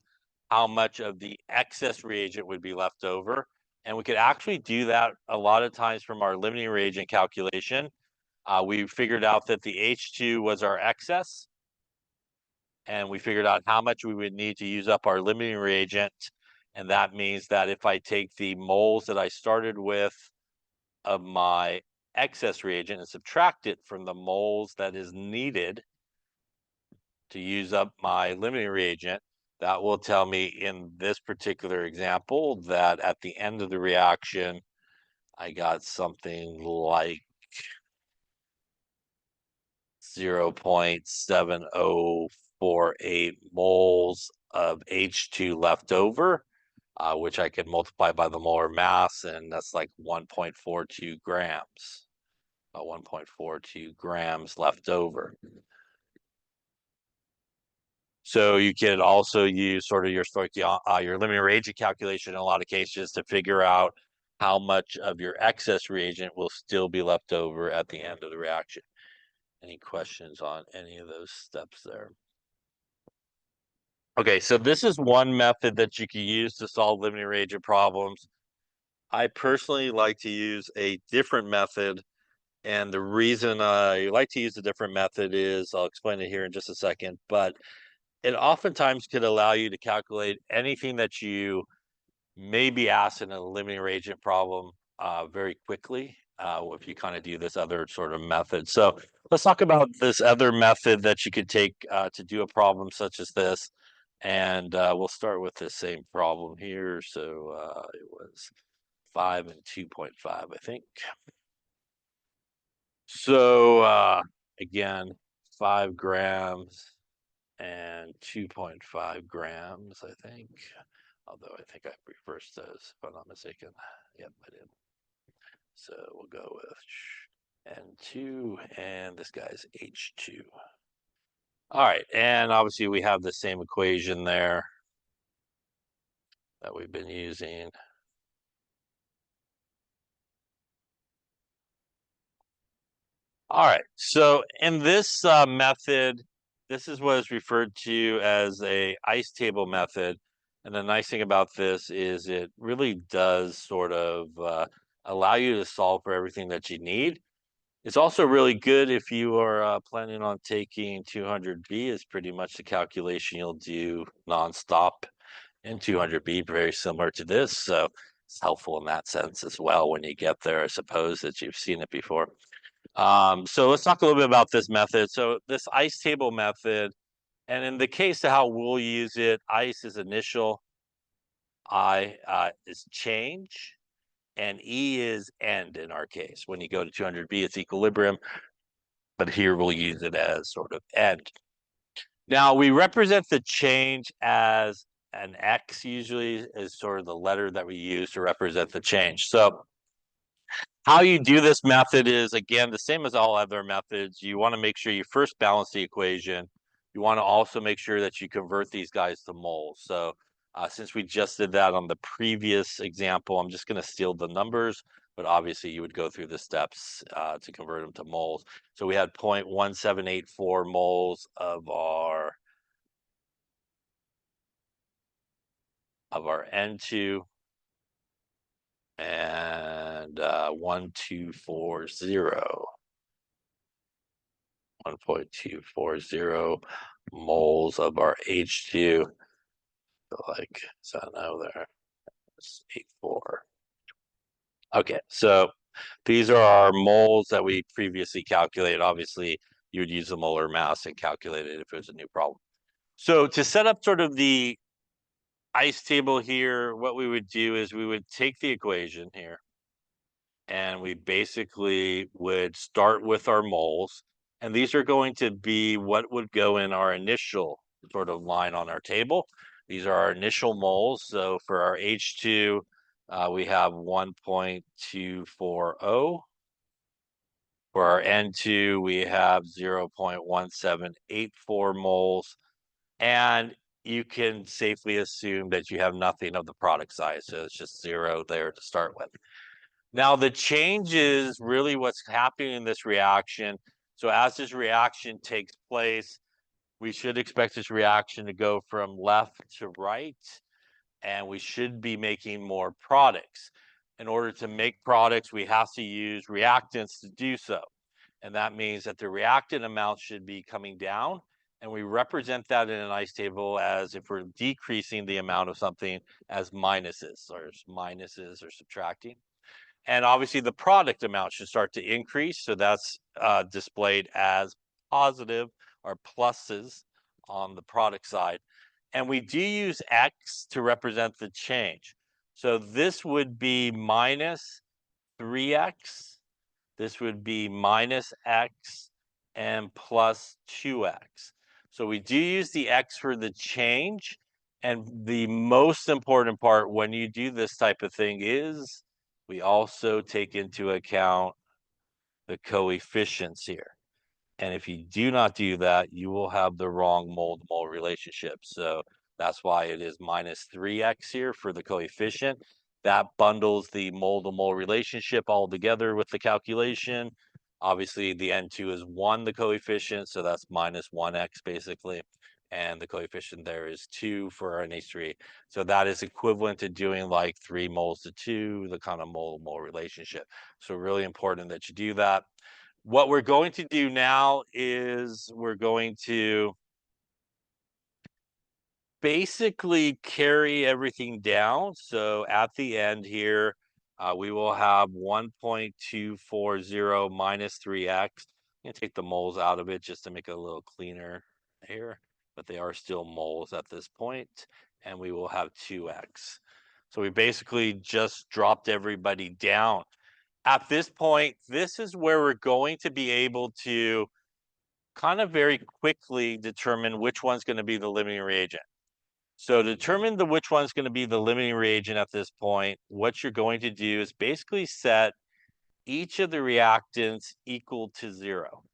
how much of the excess reagent would be left over. And we could actually do that a lot of times from our limiting reagent calculation. We figured out that the H2 was our excess, and we figured out how much we would need to use up our limiting reagent. And that means that if I take the moles that I started with of my excess reagent and subtract it from the moles that is needed to use up my limiting reagent, that will tell me in this particular example that at the end of the reaction, I got something like 0.7048 moles of H2 left over, which I could multiply by the molar mass, and that's like 1.42 grams. 1.42 grams left over. So you can also use sort of your your limiting reagent calculation in a lot of cases to figure out how much of your excess reagent will still be left over at the end of the reaction. Any questions on any of those steps there? Okay, so this is one method that you can use to solve limiting reagent problems. I personally like to use a different method, and the reason I like to use a different method is, I'll explain it here in just a second, but it oftentimes could allow you to calculate anything that you may be asked in a limiting reagent problem very quickly if you kind of do this other sort of method. So let's talk about this other method that you could take to do a problem such as this. And we'll start with the same problem here. So it was 5 and 2.5, I think. So again, 5 grams and 2.5 grams, I think. Although I think I reversed those, if I'm not mistaken. Yep, I did. So we'll go with N2, and this guy's H2. All right, and obviously we have the same equation there that we've been using. All right, so in this method, this is what is referred to as a ice table method. And the nice thing about this is it really does sort of allow you to solve for everything that you need. It's also really good if you are planning on taking 200B, is pretty much the calculation you'll do nonstop in 200B, very similar to this. So it's helpful in that sense as well when you get there, I suppose, that you've seen it before. So let's talk a little bit about this method. So this ice table method, and in the case of how we'll use it, ice is initial, I is change, and E is end in our case. When you go to 200B, it's equilibrium, but here we'll use it as sort of end. Now we represent the change as an X usually is sort of the letter that we use to represent the change. So how you do this method is, again, the same as all other methods. You want to make sure you first balance the equation. You want to also make sure that you convert these guys to moles. So since we just did that on the previous example, I'm just going to steal the numbers, but obviously you would go through the steps to convert them to moles. So we had 0.1784 moles of our N2, and 1.240 moles of our H2. So like, so now there, it's 84. Okay, so these are our moles that we previously calculated. Obviously, you would use the molar mass and calculate it if it was a new problem. So to set up sort of the ice table here, what we would do is we would take the equation here, and we basically would start with our moles. And these are going to be what would go in our initial sort of line on our table. These are our initial moles. So for our H2, we have 1.240. For our N2, we have 0.1784 moles. And you can safely assume that you have nothing of the product size. So it's just 0 there to start with. Now, the change is really what's happening in this reaction. So as this reaction takes place, we should expect this reaction to go from left to right, and we should be making more products. In order to make products, we have to use reactants to do so. And that means that the reactant amount should be coming down. And we represent that in an ice table as if we're decreasing the amount of something as minuses or subtracting. And obviously the product amount should start to increase. So that's displayed as positive or pluses on the product side. And we do use X to represent the change. So this would be minus 3X. This would be minus X and plus 2X. So we do use the X for the change. And the most important part when you do this type of thing is we also take into account the coefficients here. And if you do not do that, you will have the wrong mole-to-mole relationship. So that's why it is minus 3x here for the coefficient. That bundles the mole-to-mole relationship all together with the calculation. Obviously, the N2 is 1, the coefficient, so that's minus 1x basically. And the coefficient there is 2 for our NH3. So that is equivalent to doing like 3 moles to 2, the kind of mole-to-mole relationship. So really important that you do that. What we're going to do now is we're going to basically carry everything down. So at the end here, we will have 1.240 minus 3x. I'm going to take the moles out of it just to make it a little cleaner here, but they are still moles at this point, and we will have 2x. So we basically just dropped everybody down. At this point, this is where we're going to be able to kind of very quickly determine which one's going to be the limiting reagent. So to determine which one's going to be the limiting reagent at this point, what you're going to do is basically set each of the reactants equal to 0,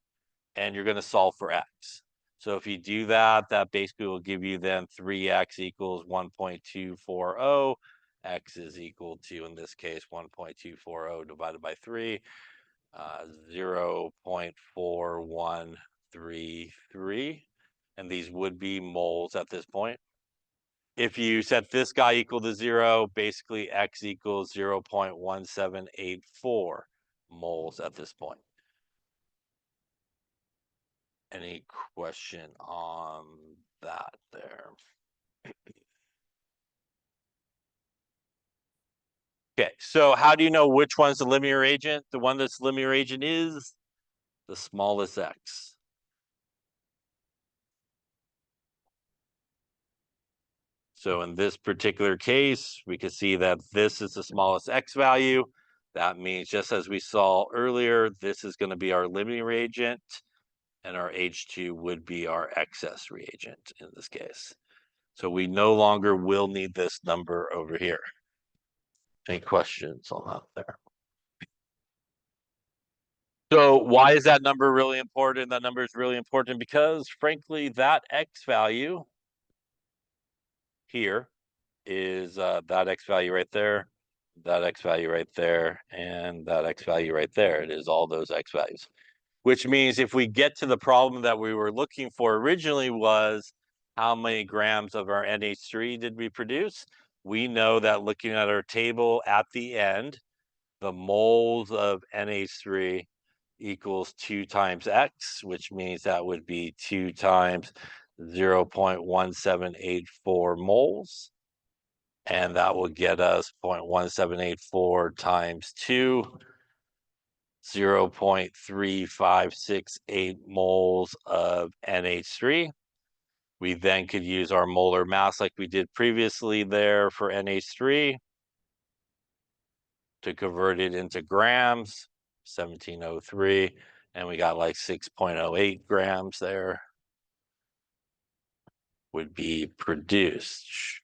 and you're going to solve for x. So if you do that, that basically will give you then 3x equals 1.240. X is equal to, in this case, 1.240 divided by 3, 0.4133. And these would be moles at this point. If you set this guy equal to 0, basically x equals 0.1784 moles at this point. Any question on that there? Okay, so how do you know which one's the limiting reagent? The one that's the limiting reagent is the smallest x. So in this particular case, we can see that this is the smallest x value. That means, just as we saw earlier, this is going to be our limiting reagent, and our H2 would be our excess reagent in this case. So we no longer will need this number over here. Any questions on that there? So why is that number really important? That number is really important because, frankly, that x value here is that x value right there, that x value right there, and that x value right there. It is all those x values, which means if we get to the problem that we were looking for originally was how many grams of our NH3 did we produce? We know that looking at our table at the end, the moles of NH3 equals 2 times x, which means that would be 2 times 0.1784 moles. And that will get us 0.1784 times 2, 0.3568 moles of NH3. We then could use our molar mass like we did previously there for NH3 to convert it into grams, 1703, and we got like 6.08 grams there would be produced.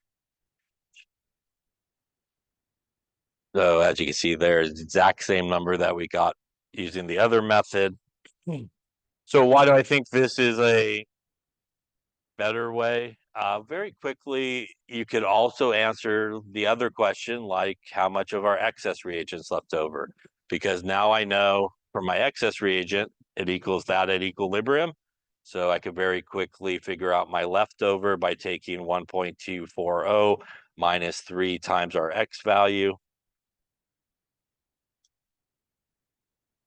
So as you can see there, it's the exact same number that we got using the other method. So why do I think this is a better way? Very quickly, you could also answer the other question, like how much of our excess reagents left over, because now I know for my excess reagent, it equals that at equilibrium. So I could very quickly figure out my leftover by taking 1.240 minus 3 times our X value.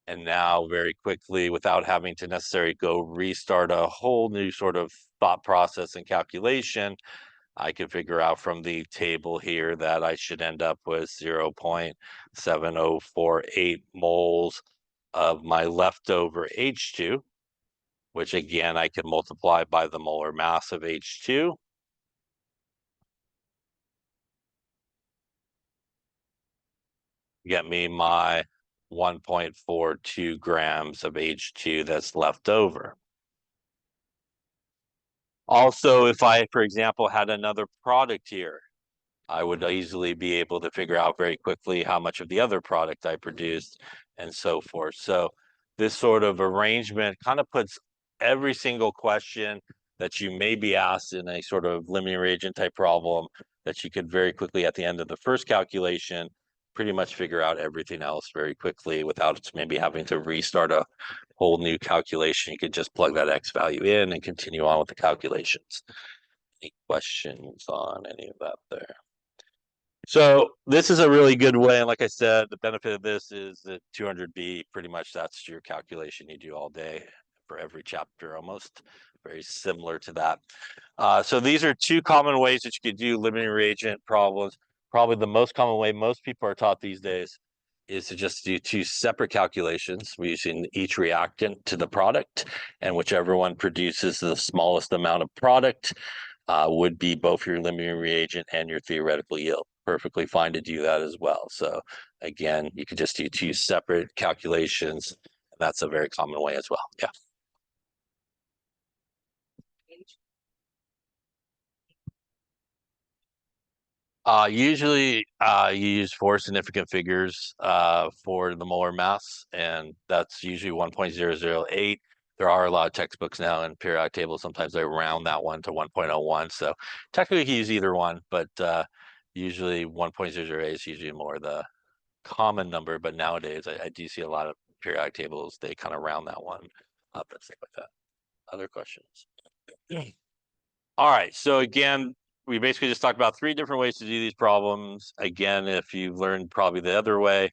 And now very quickly, without having to necessarily go restart a whole new sort of thought process and calculation, I can figure out from the table here that I should end up with 0.7048 moles of my leftover H2, which again, I can multiply by the molar mass of H2. Get me my 1.42 grams of H2 that's left over. Also, if I, for example, had another product here, I would easily be able to figure out very quickly how much of the other product I produced and so forth. So this sort of arrangement kind of puts every single question that you may be asked in a sort of limiting reagent type problem that you could very quickly at the end of the first calculation pretty much figure out everything else very quickly without maybe having to restart a whole new calculation. You could just plug that X value in and continue on with the calculations. Any questions on any of that there? So this is a really good way. And like I said, the benefit of this is that 200B, pretty much that's your calculation you do all day for every chapter almost. Very similar to that. So these are two common ways that you could do limiting reagent problems. Probably the most common way most people are taught these days is to just do two separate calculations. We're using each reactant to the product, and whichever one produces the smallest amount of product would be both your limiting reagent and your theoretical yield. Perfectly fine to do that as well. So again, you could just do two separate calculations. That's a very common way as well. Yeah. Usually you use four significant figures for the molar mass, and that's usually 1.008. There are a lot of textbooks now in periodic tables. Sometimes they round that one to 1.01. So technically you can use either one, but usually 1.008 is usually more the common number. But nowadays I do see a lot of periodic tables, they kind of round that one up and stuff like that. Other questions? All right, so again, we basically just talked about three different ways to do these problems. Again, if you've learned probably the other way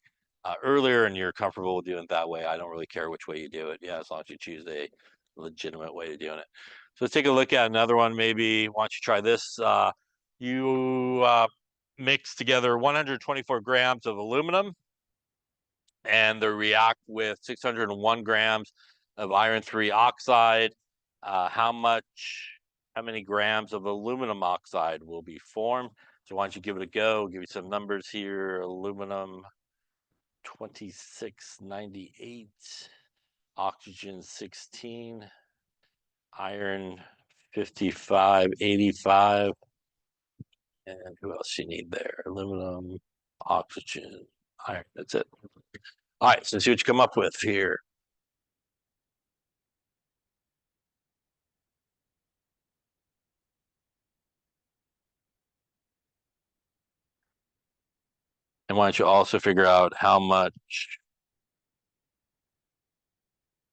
earlier and you're comfortable with doing it that way, I don't really care which way you do it. Yeah, as long as you choose a legitimate way of doing it. So let's take a look at another one. Maybe why don't you try this? You mix together 124 grams of aluminum and they react with 601 grams of iron 3 oxide. How many grams of aluminum oxide will be formed? So why don't you give it a go? I'll give you some numbers here. Aluminum 2698, oxygen 16, iron 5585. And who else you need there? Aluminum, oxygen, iron. That's it. All right, so see what you come up with here. And why don't you also figure out how much,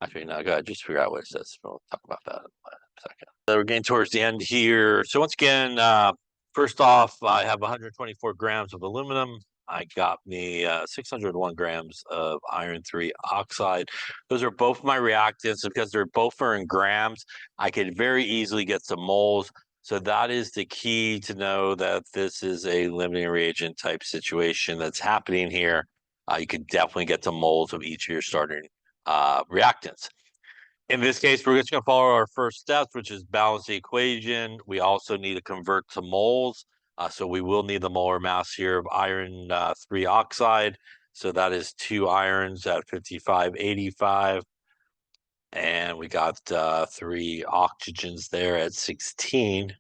actually, no, go ahead, just figure out what it says. We'll talk about that in a second. So we're getting towards the end here. So once again, first off, I have 124 grams of aluminum. I got me 601 grams of iron 3 oxide. Those are both my reactants. Because they're both are in grams, I could very easily get some moles. So that is the key to know that this is a limiting reagent type situation that's happening here. You could definitely get some moles of each of your starting reactants. In this case, we're just going to follow our first steps, which is balance the equation. We also need to convert to moles. So we will need the molar mass here of iron 3 oxide. So that is 2 irons at 5585. And we got 3 oxygens there at 16.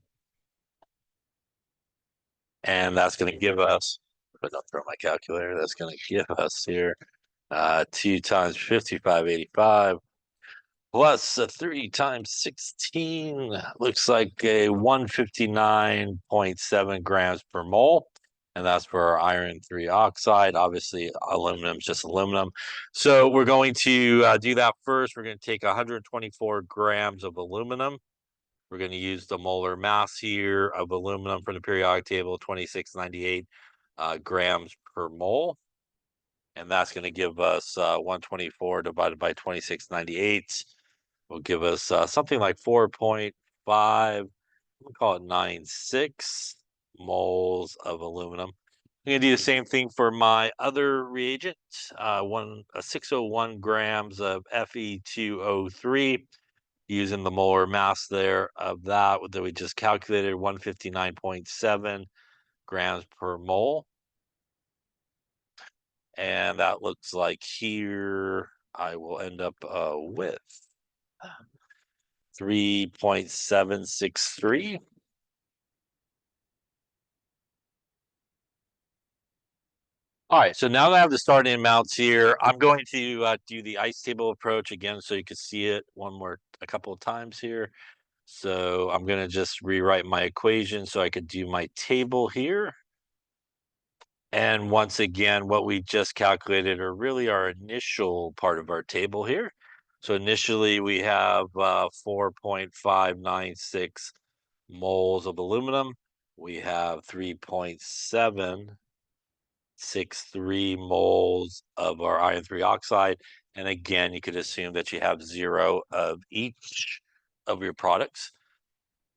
And that's going to give us, but I'll throw my calculator, that's going to give us here 2 times 5585 plus 3 times 16 looks like a 159.7 grams per mole. And that's for our iron 3 oxide. Obviously, aluminum is just aluminum. So we're going to do that first. We're going to take 124 grams of aluminum. We're going to use the molar mass here of aluminum from the periodic table, 2698 grams per mole. And that's going to give us 124 divided by 2698 will give us something like 4.5, we'll call it 96 moles of aluminum. I'm going to do the same thing for my other reagent, 601 grams of Fe2O3, using the molar mass there of that we just calculated, 159.7 grams per mole. And that looks like here I will end up with 3.763. All right, so now that I have the starting amounts here, I'm going to do the ice table approach again so you can see it a couple of times here. So I'm going to just rewrite my equation so I could do my table here. And once again, what we just calculated are really our initial part of our table here. So initially we have 4.596 moles of aluminum. We have 3.763 moles of our iron 3 oxide. And again, you could assume that you have 0 of each of your products.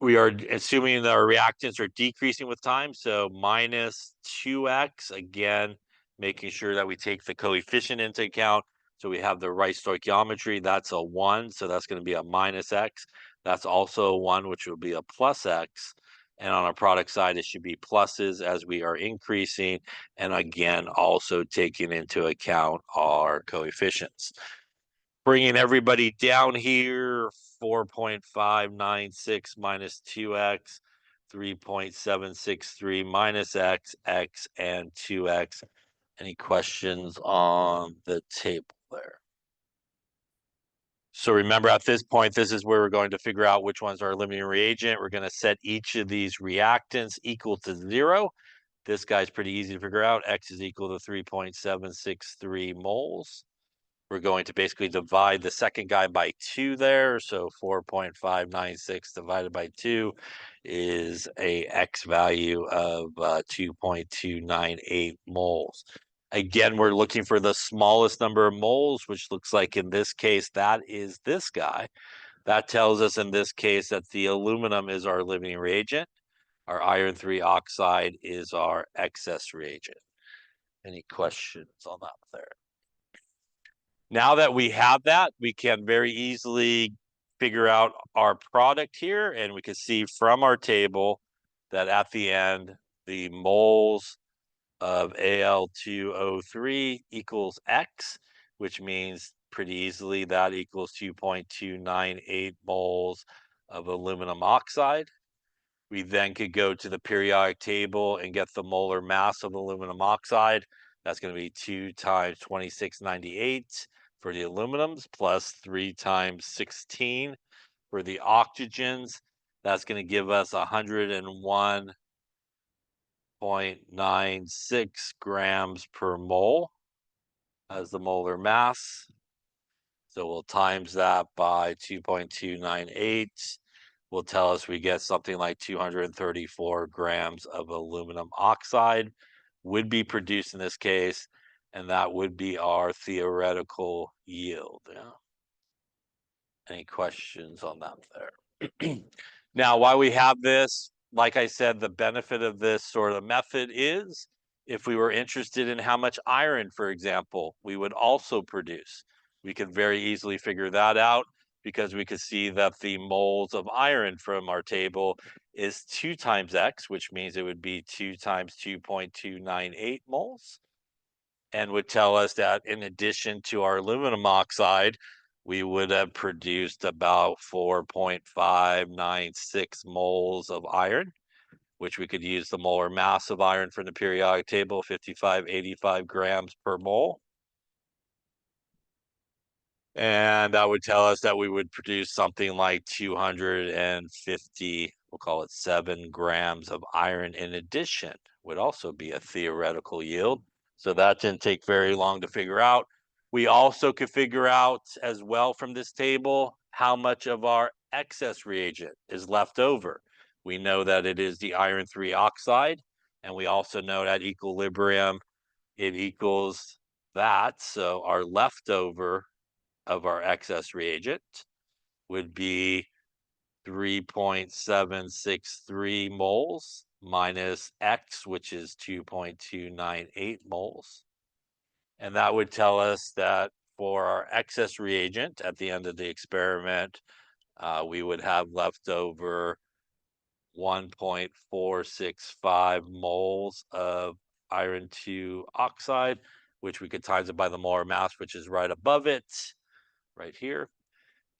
We are assuming that our reactants are decreasing with time, so minus 2x, again, making sure that we take the coefficient into account. So we have the right stoichiometry, that's a 1, so that's going to be a minus x. That's also a 1, which will be a plus x. And on our product side, it should be pluses as we are increasing. And again, also taking into account our coefficients. Bringing everybody down here, 4.596 minus 2x, 3.763 minus x, x, and 2x. Any questions on the table there? So remember, at this point, this is where we're going to figure out which one's our limiting reagent. We're going to set each of these reactants equal to 0. This guy's pretty easy to figure out. X is equal to 3.763 moles. We're going to basically divide the second guy by 2 there. So 4.596 divided by 2 is a X value of 2.298 moles. Again, we're looking for the smallest number of moles, which looks like in this case, that is this guy. That tells us in this case that the aluminum is our limiting reagent. Our iron 3 oxide is our excess reagent. Any questions on that there? Now that we have that, we can very easily figure out our product here, and we can see from our table that at the end, the moles of Al2O3 equals X, which means pretty easily that equals 2.298 moles of aluminum oxide. We then could go to the periodic table and get the molar mass of aluminum oxide. That's going to be 2 times 2698 for the aluminums plus 3 times 16 for the oxygens. That's going to give us 101.96 grams per mole as the molar mass. So we'll times that by 2.298. Will tell us we get something like 234 grams of aluminum oxide would be produced in this case, and that would be our theoretical yield. Yeah. Any questions on that there? Now, while we have this, like I said, the benefit of this sort of method is if we were interested in how much iron, for example, we would also produce. We could very easily figure that out because we could see that the moles of iron from our table is 2 times X, which means it would be 2 times 2.298 moles, and would tell us that in addition to our aluminum oxide, we would have produced about 4.596 moles of iron, which we could use the molar mass of iron from the periodic table, 5585 grams per mole. And that would tell us that we would produce something like 250, we'll call it 7 grams of iron in addition, would also be a theoretical yield. So that didn't take very long to figure out. We also could figure out as well from this table how much of our excess reagent is left over. We know that it is the iron 3 oxide, and we also know at equilibrium it equals that. So our leftover of our excess reagent would be 3.763 moles minus X, which is 2.298 moles. And that would tell us that for our excess reagent at the end of the experiment, we would have left over 1.465 moles of iron 2 oxide, which we could times it by the molar mass, which is right above it, right here.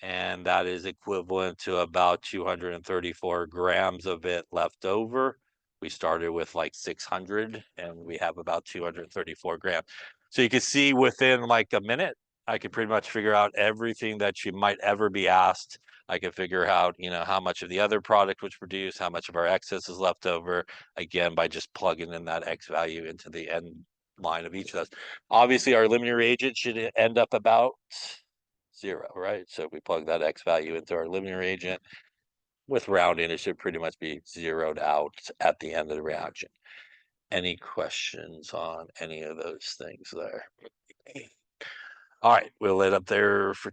And that is equivalent to about 234 grams of it left over. We started with like 600 and we have about 234 grams. So you can see within like a minute, I could pretty much figure out everything that you might ever be asked. I can figure out, how much of the other product was produced, how much of our excess is left over, again, by just plugging in that X value into the end line of each of those. Obviously, our limiting reagent should end up about 0, right? So if we plug that X value into our limiting reagent, with rounding, it should pretty much be zeroed out at the end of the reaction. Any questions on any of those things there? All right, we'll let up there for